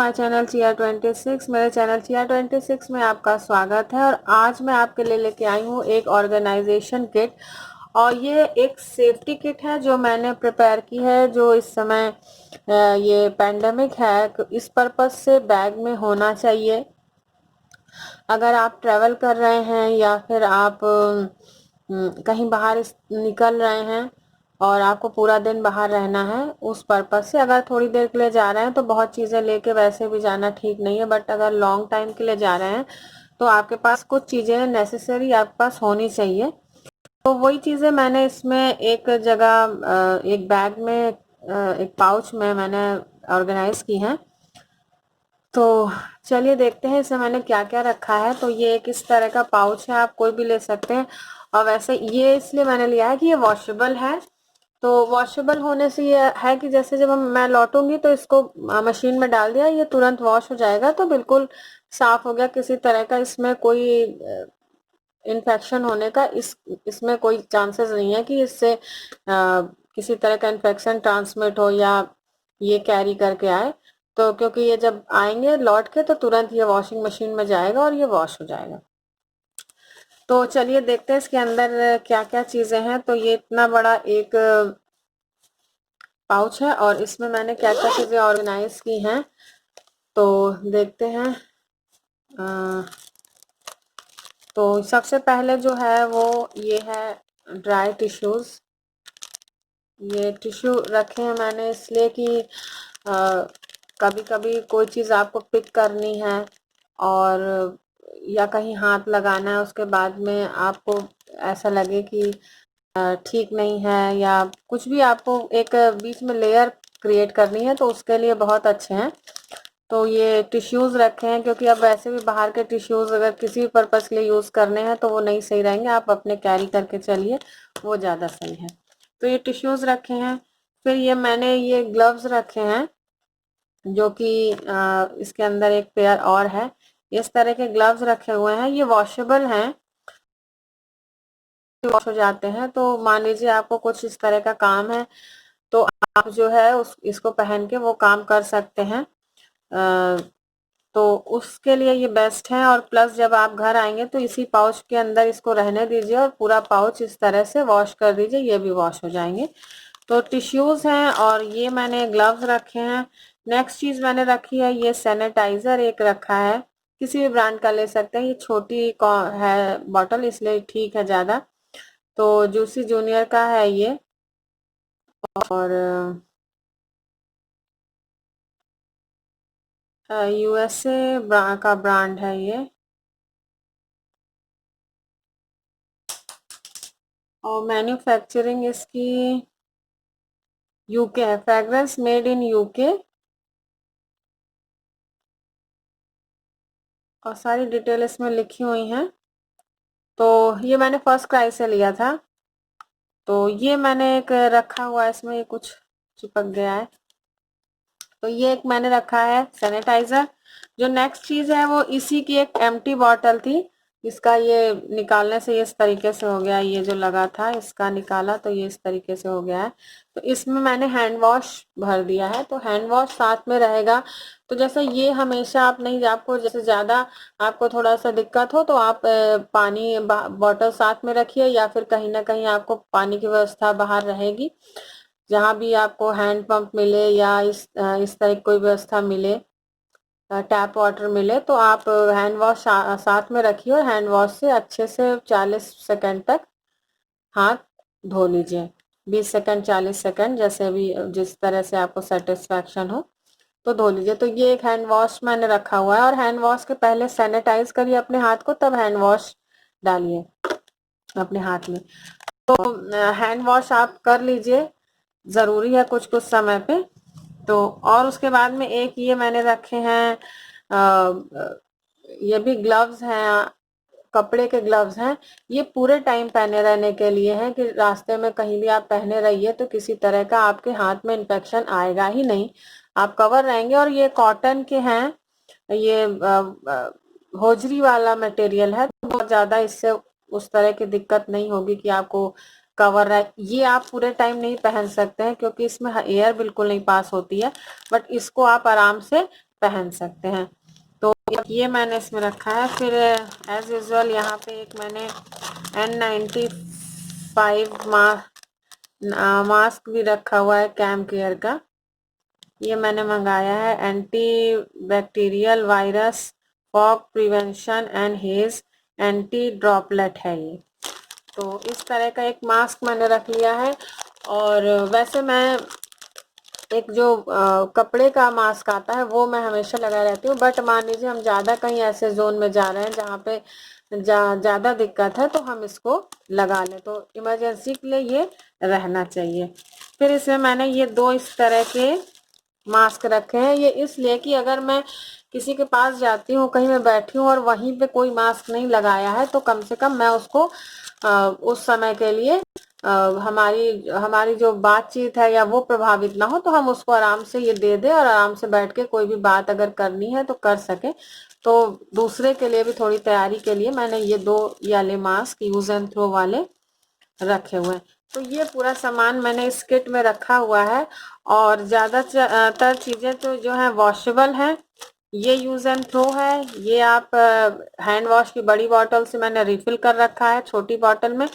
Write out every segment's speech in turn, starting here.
My channel CR26। मेरे channel CR26 में आपका स्वागत है और आज मैं आपके लिए लेके आई हूँ एक ऑर्गेनाइजेशन किट। और ये एक सेफ्टी किट है जो मैंने प्रिपेयर की है, जो इस समय ये पैंडेमिक है, इस पर्पस से बैग में होना चाहिए। अगर आप ट्रैवल कर रहे हैं या फिर आप कहीं बाहर निकल रहे हैं और आपको पूरा दिन बाहर रहना है, उस पर्पस से अगर थोड़ी देर के लिए जा रहे हैं तो बहुत चीज़ें लेके वैसे भी जाना ठीक नहीं है, बट अगर लॉन्ग टाइम के लिए जा रहे हैं तो आपके पास कुछ चीज़ें नेसेसरी आपके पास होनी चाहिए। तो वही चीज़ें मैंने इसमें एक जगह एक बैग में एक पाउच में मैंने ऑर्गेनाइज की हैं। तो चलिए देखते हैं इसमें मैंने क्या क्या रखा है। तो ये एक इस तरह का पाउच है, आप कोई भी ले सकते हैं। और वैसे ये इसलिए मैंने लिया है कि ये वॉशेबल है। तो वॉशेबल होने से ये है कि जैसे जब मैं लौटूंगी तो इसको मशीन में डाल दिया, ये तुरंत वॉश हो जाएगा, तो बिल्कुल साफ हो गया। किसी तरह का इसमें कोई इन्फेक्शन होने का इसमें कोई चांसेस नहीं है कि इससे किसी तरह का इन्फेक्शन ट्रांसमिट हो या ये कैरी करके आए। तो क्योंकि ये जब आएंगे लौट के तो तुरंत ये वॉशिंग मशीन में जाएगा और ये वॉश हो जाएगा। तो चलिए देखते हैं इसके अंदर क्या क्या चीजें हैं। तो ये इतना बड़ा एक पाउच है और इसमें मैंने क्या क्या चीजें ऑर्गेनाइज की हैं, तो देखते हैं। तो सबसे पहले जो है वो ये है ड्राई टिश्यूज। ये टिश्यू रखे हैं मैंने इसलिए कि कभी कभी कोई चीज़ आपको पिक करनी है और या कहीं हाथ लगाना है, उसके बाद में आपको ऐसा लगे कि ठीक नहीं है या कुछ भी, आपको एक बीच में लेयर क्रिएट करनी है, तो उसके लिए बहुत अच्छे हैं। तो ये टिश्यूज़ रखे हैं क्योंकि अब वैसे भी बाहर के टिश्यूज़ अगर किसी भी पर्पज़ के लिए यूज़ करने हैं तो वो नहीं सही रहेंगे, आप अपने कैरी करके चलिए, वो ज़्यादा सही है। तो ये टिश्यूज़ रखे हैं। फिर ये मैंने ये ग्लव्स रखे हैं जो कि इसके अंदर एक पेयर और है। इस तरह के ग्लव्स रखे हुए हैं, ये वॉशेबल हैं, वॉश हो जाते हैं। तो मान लीजिए आपको कुछ इस तरह का काम है तो आप जो है इसको पहन के वो काम कर सकते हैं। तो उसके लिए ये बेस्ट है। और प्लस जब आप घर आएंगे तो इसी पाउच के अंदर इसको रहने दीजिए और पूरा पाउच इस तरह से वॉश कर दीजिए, ये भी वॉश हो जाएंगे। तो टिश्यूज हैं और ये मैंने ग्लव्स रखे हैं। नेक्स्ट चीज मैंने रखी है ये सैनिटाइजर एक रखा है, किसी भी ब्रांड का ले सकते हैं। ये छोटी है बॉटल, इसलिए ठीक है ज्यादा। तो जूसी जूनियर का है ये, और USA का ब्रांड है ये। और मैन्युफैक्चरिंग इसकी यूके है, फ्रेग्रेंस मेड इन यूके। और सारी डिटेल इसमें लिखी हुई हैं। तो ये मैंने फर्स्ट क्राई से लिया था। तो ये मैंने एक रखा हुआ है, इसमें ये कुछ चिपक गया है। तो ये एक मैंने रखा है सैनिटाइजर। जो नेक्स्ट चीज है वो इसी की एक एम्प्टी बॉटल थी, इसका ये निकालने से ये इस तरीके से हो गया, ये जो लगा था इसका निकाला तो ये इस तरीके से हो गया है। तो इसमें मैंने हैंड वॉश भर दिया है, तो हैंड वॉश साथ में रहेगा। तो जैसे ये हमेशा आप नहीं, आपको जैसे ज्यादा आपको थोड़ा सा दिक्कत हो तो आप पानी बॉटल साथ में रखिए, या फिर कहीं ना कहीं आपको पानी की व्यवस्था बाहर रहेगी, जहाँ भी आपको हैंड पंप मिले या इस तरह की कोई व्यवस्था मिले, टैप वाटर मिले, तो आप हैंड वॉश साथ में रखिए और हैंड वॉश से अच्छे से 40 सेकंड तक हाथ धो लीजिए। 20 सेकंड 40 सेकंड जैसे भी, जिस तरह से आपको सेटिस्फैक्शन हो तो धो लीजिए। तो ये एक हैंड वॉश मैंने रखा हुआ है। और हैंड वॉश के पहले सैनिटाइज करिए अपने हाथ को, तब हैंड वॉश डालिए अपने हाथ में। तो हैंड वॉश आप कर लीजिए, जरूरी है कुछ कुछ समय पे। तो और उसके बाद में एक ये मैंने रखे हैं, ये भी ग्लव्स हैं, कपड़े के ग्लव्स हैं। ये पूरे टाइम पहने रहने के लिए हैं कि रास्ते में कहीं भी आप पहने रहिए तो किसी तरह का आपके हाथ में इन्फेक्शन आएगा ही नहीं, आप कवर रहेंगे। और ये कॉटन के हैं, ये होजरी वाला मटेरियल है, तो बहुत ज्यादा इससे उस तरह की दिक्कत नहीं होगी कि आपको कवर रहे। ये आप पूरे टाइम नहीं पहन सकते हैं क्योंकि इसमें एयर बिल्कुल नहीं पास होती है, बट इसको आप आराम से पहन सकते हैं। तो ये मैंने इसमें रखा है। फिर एज यूजुअल यहाँ पे एक मैंने N95 मास्क भी रखा हुआ है कैम केयर का। ये मैंने मंगाया है, anti bacterial virus fog prevention and hedge anti droplet है ये। तो इस तरह का एक मास्क मैंने रख लिया है। और वैसे मैं एक जो कपड़े का मास्क आता है वो मैं हमेशा लगाए रहती हूँ, बट मान लीजिए हम ज़्यादा कहीं ऐसे जोन में जा रहे हैं जहाँ पे ज़्यादा दिक्कत है तो हम इसको लगा लें, तो इमरजेंसी के लिए ये रहना चाहिए। फिर इसमें मैंने ये 2 इस तरह के मास्क रखे हैं। ये इसलिए कि अगर मैं किसी के पास जाती हूँ, कहीं मैं बैठी हूँ और वहीं पे कोई मास्क नहीं लगाया है, तो कम से कम मैं उसको उस समय के लिए हमारी हमारी जो बातचीत है या वो प्रभावित ना हो, तो हम उसको आराम से ये दे दें और आराम से बैठ के कोई भी बात अगर करनी है तो कर सके। तो दूसरे के लिए भी थोड़ी तैयारी के लिए मैंने ये 2 वाले मास्क यूज एंड थ्रो वाले रखे हुए हैं। तो ये पूरा सामान मैंने इस किट में रखा हुआ है। और ज्यादातर चीजें तो जो है वॉशेबल हैं। ये यूज एंड थ्रो है। ये आप हैंड वॉश की बड़ी बॉटल से मैंने रिफिल कर रखा है छोटी बॉटल में।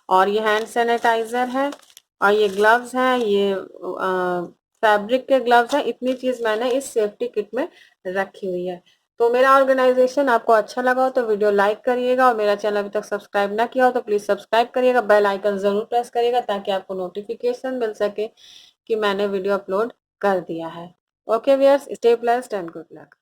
और ये हैंड सैनिटाइजर है और ये ग्लव्स हैं, ये फैब्रिक के ग्लव्स हैं। इतनी चीज मैंने इस सेफ्टी किट में रखी हुई है। तो मेरा ऑर्गेनाइजेशन आपको अच्छा लगा हो तो वीडियो लाइक करिएगा, और मेरा चैनल अभी तक सब्सक्राइब ना किया हो तो प्लीज सब्सक्राइब करिएगा, बेल आइकन जरूर प्रेस करिएगा ताकि आपको नोटिफिकेशन मिल सके कि मैंने वीडियो अपलोड कर दिया है। Okay viewers, stay blessed and good luck.